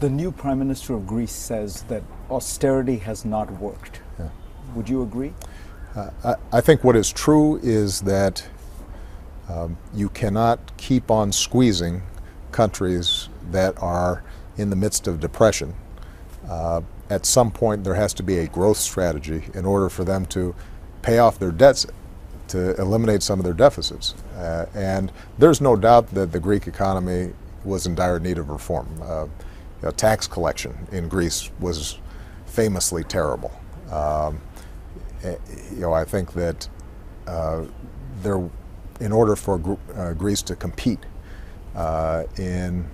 The new Prime Minister of Greece says that austerity has not worked. Yeah. Would you agree? I think what is true is that you cannot keep on squeezing countries that are in the midst of depression. At some point there has to be a growth strategy in order for them to pay off their debts, to eliminate some of their deficits. And there's no doubt that the Greek economy was in dire need of reform. Tax collection in Greece was famously terrible. I think that in order for Greece to compete in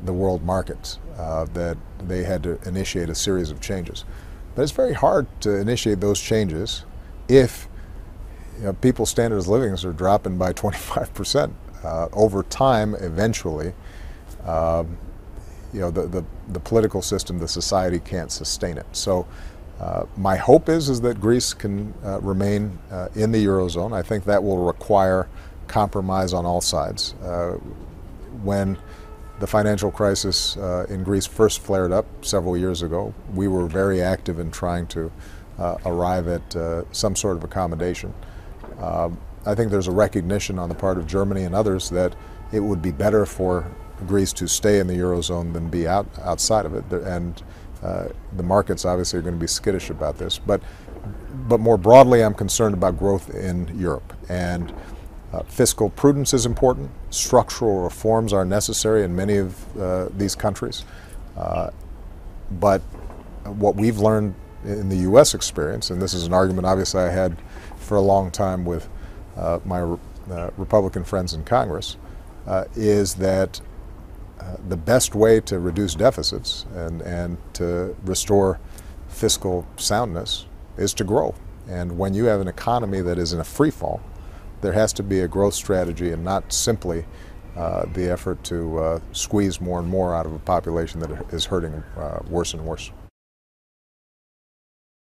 the world markets, that they had to initiate a series of changes. But it's very hard to initiate those changes if people's standards of living are dropping by 25%. Over time, eventually, the political system, the society can't sustain it. So my hope is that Greece can remain in the Eurozone. I think that will require compromise on all sides. When the financial crisis in Greece first flared up several years ago, we were very active in trying to arrive at some sort of accommodation. I think there's a recognition on the part of Germany and others that it would be better for Greece to stay in the Eurozone than be outside of it. And the markets obviously are going to be skittish about this. But more broadly, I'm concerned about growth in Europe. And fiscal prudence is important. Structural reforms are necessary in many of these countries. But what we've learned in the U.S. experience, and this is an argument obviously I had for a long time with my Republican friends in Congress, is that the best way to reduce deficits and to restore fiscal soundness is to grow. And when you have an economy that is in a free fall, there has to be a growth strategy and not simply the effort to squeeze more and more out of a population that is hurting worse and worse.